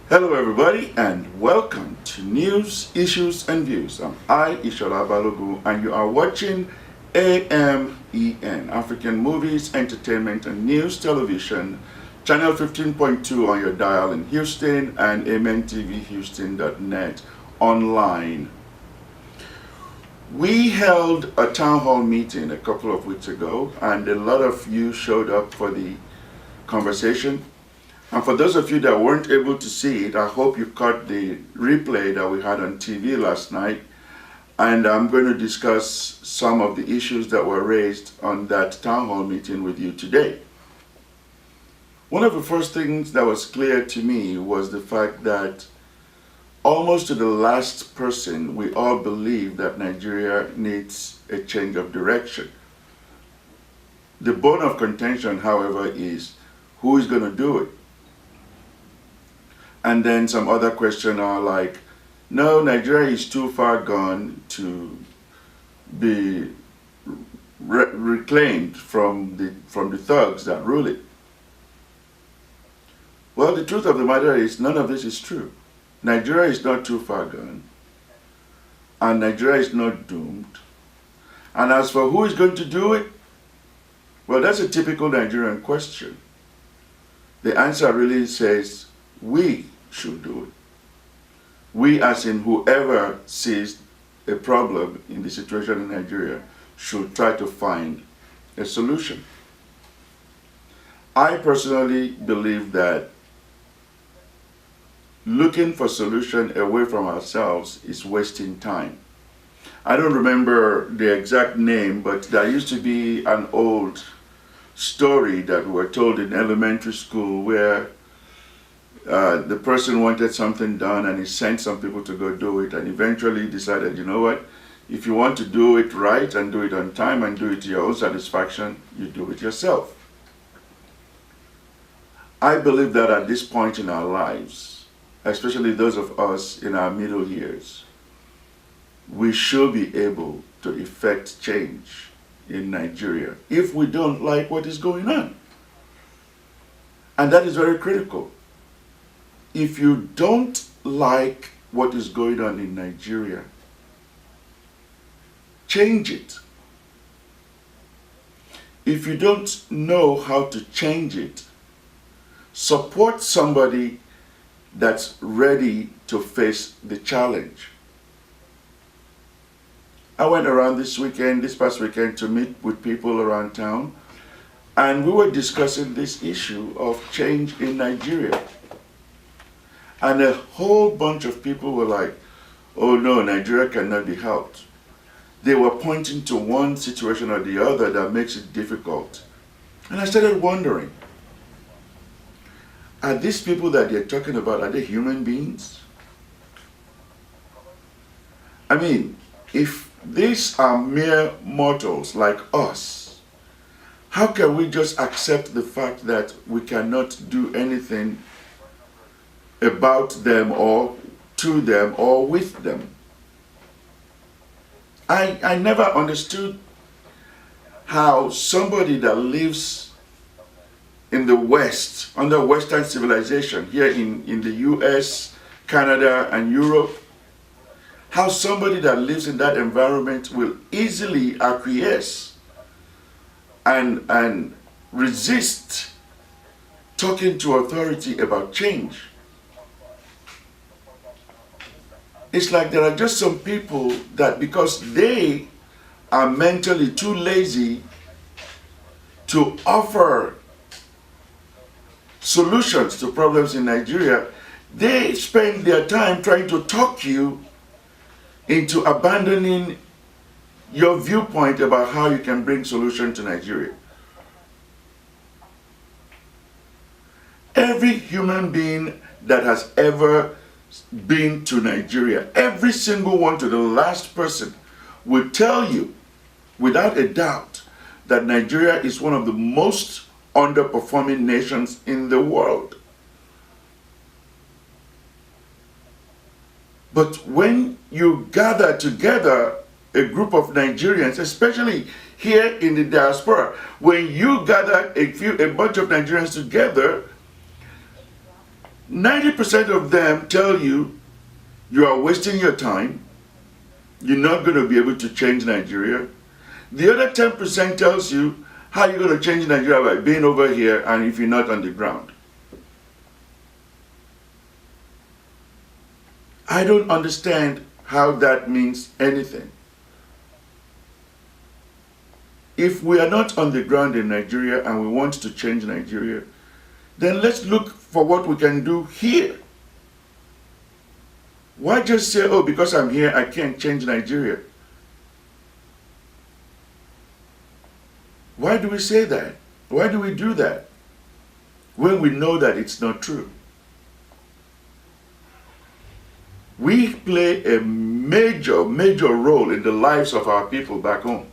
Hello everybody and welcome to News, Issues and Views. I'm Ishola Balogu and you are watching AMEN, African Movies, Entertainment and News Television, channel 15.2 on your dial in Houston and AmenTVHouston.net online. We held a town hall meeting a couple of weeks ago and a lot of you showed up for the conversation. And for those of you that weren't able to see it, I hope you caught the replay that we had on TV last night. And I'm going to discuss some of the issues that were raised on that town hall meeting with you today. One of the first things that was clear to me was the fact that almost to the last person, we all believe that Nigeria needs a change of direction. The bone of contention, however, is who is going to do it? And then some other questions are like, no, Nigeria is too far gone to be reclaimed from the thugs that rule it. Well, the truth of the matter is none of this is true. Nigeria is not too far gone, and Nigeria is not doomed. And as for who is going to do it, well, that's a typical Nigerian question. The answer really says we should do it. We, as in whoever sees a problem in the situation in Nigeria, should try to find a solution. I personally believe that looking for solution away from ourselves is wasting time. I don't remember the exact name, but there used to be an old story that we were told in elementary school where the person wanted something done and he sent some people to go do it, and eventually decided, you know what, if you want to do it right and do it on time and do it to your own satisfaction, you do it yourself. I believe that at this point in our lives, especially those of us in our middle years, we should be able to effect change in Nigeria if we don't like what is going on. And that is very critical. If you don't like what is going on in Nigeria, change it. If you don't know how to change it, support somebody that's ready to face the challenge. I went around this past weekend, to meet with people around town, and we were discussing this issue of change in Nigeria. And a whole bunch of people were like, oh no, Nigeria cannot be helped. They were pointing to one situation or the other that makes it difficult. And I started wondering, are these people that they're talking about, are they human beings? I mean, if these are mere mortals like us, how can we just accept the fact that we cannot do anything about them or to them or with them? I never understood how somebody that lives in the West, under Western civilization, here in the US, Canada, and Europe, how somebody that lives in that environment will easily acquiesce and resist talking to authority about change. It's like there are just some people that because they are mentally too lazy to offer solutions to problems in Nigeria, they spend their time trying to talk you into abandoning your viewpoint about how you can bring solution to Nigeria. Every human being that has ever been to Nigeria, every single one to the last person, will tell you without a doubt that Nigeria is one of the most underperforming nations in the world. But when you gather together a group of Nigerians, especially here in the diaspora, when you gather a bunch of Nigerians together, 90% of them tell you you are wasting your time, you're not going to be able to change Nigeria. The other 10% tells you how you're going to change Nigeria by being over here and if you're not on the ground. I don't understand how that means anything. If we are not on the ground in Nigeria and we want to change Nigeria, then let's look for what we can do here. Why just say, oh, because I'm here, I can't change Nigeria? Why do we say that? Why do we do that when we know that it's not true? We play a major, major role in the lives of our people back home.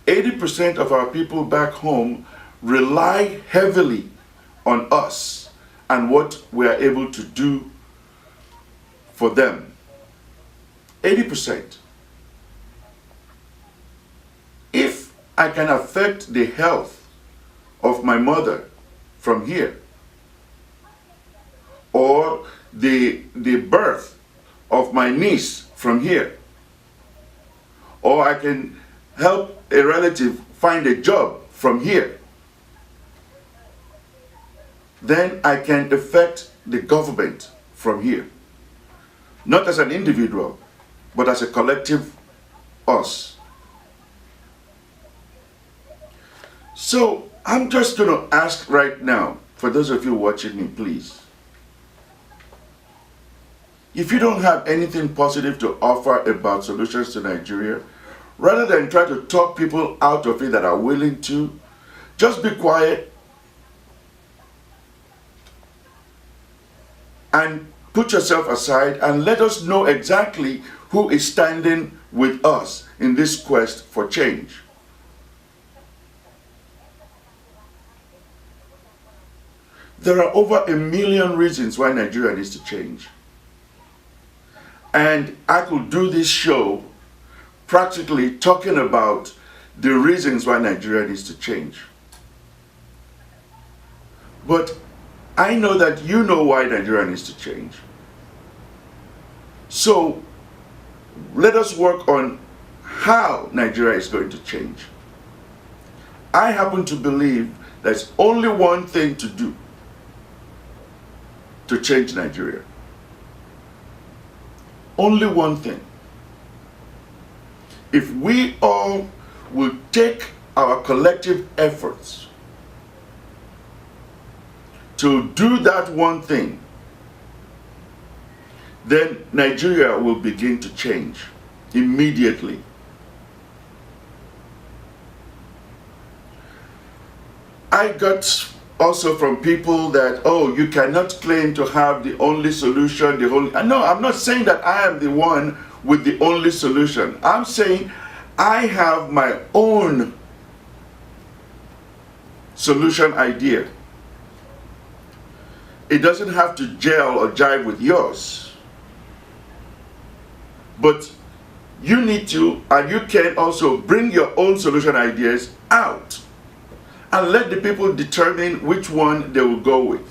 80% of our people back home rely heavily on us and what we are able to do for them. 80%. If I can affect the health of my mother from here, or the birth of my niece from here, or I can help a relative find a job from here, then I can affect the government from here. Not as an individual, but as a collective us. So I'm just going to ask right now, for those of you watching me, please, if you don't have anything positive to offer about solutions to Nigeria, rather than try to talk people out of it that are willing to, just be quiet and put yourself aside and let us know exactly who is standing with us in this quest for change. There are over 1 million reasons why Nigeria needs to change. And I could do this show practically talking about the reasons why Nigeria needs to change. But I know that you know why Nigeria needs to change. So let us work on how Nigeria is going to change. I happen to believe there's only one thing to do to change Nigeria. Only one thing. If we all will take our collective efforts to do that one thing, then Nigeria will begin to change immediately. I got also from people that, oh, you cannot claim to have the only solution, the only... No, I'm not saying that I am the one with the only solution. I'm saying I have my own solution idea. It doesn't have to gel or jive with yours. But you need to, and you can also bring your own solution ideas out and let the people determine which one they will go with.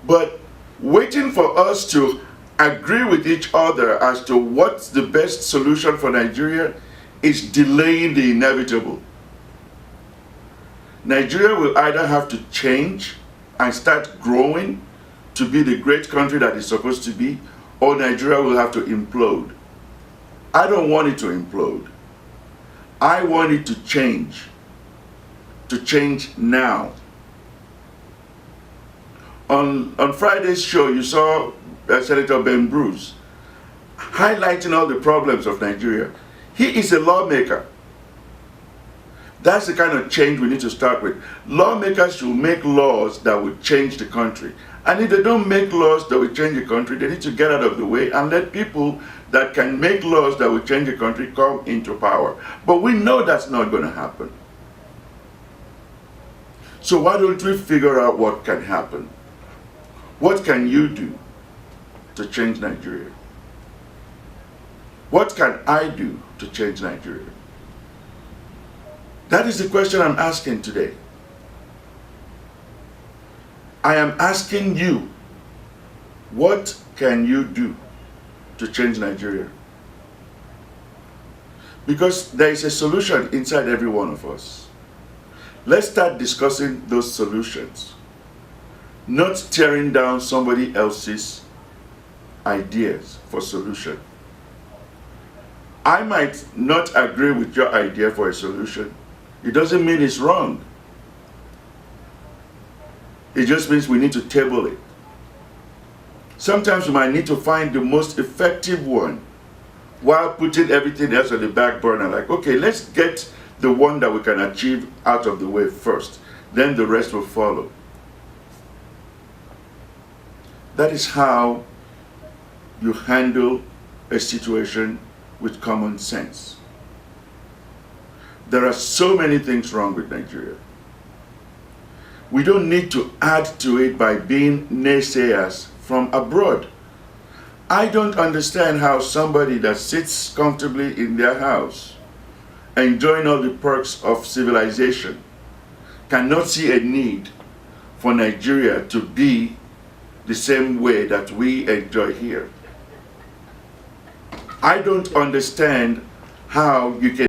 But waiting for us to agree with each other as to what's the best solution for Nigeria is delaying the inevitable. Nigeria will either have to change and start growing to be the great country that it's supposed to be, or Nigeria will have to implode. I don't want it to implode. I want it to change now. On Friday's show, you saw Senator Ben Bruce highlighting all the problems of Nigeria. He is a lawmaker. That's the kind of change we need to start with. Lawmakers should make laws that will change the country. And if they don't make laws that will change the country, they need to get out of the way and let people that can make laws that will change the country come into power. But we know that's not going to happen. So why don't we figure out what can happen? What can you do to change Nigeria? What can I do to change Nigeria? That is the question I'm asking today. I am asking you, what can you do to change Nigeria? Because there is a solution inside every one of us. Let's start discussing those solutions, not tearing down somebody else's ideas for solution. I might not agree with your idea for a solution. It doesn't mean it's wrong. It just means we need to table it. Sometimes we might need to find the most effective one while putting everything else on the back burner. Like, okay, let's get the one that we can achieve out of the way first. Then the rest will follow. That is how you handle a situation with common sense. There are so many things wrong with Nigeria. We don't need to add to it by being naysayers from abroad. I don't understand how somebody that sits comfortably in their house, enjoying all the perks of civilization, cannot see a need for Nigeria to be the same way that we enjoy here. I don't understand how you can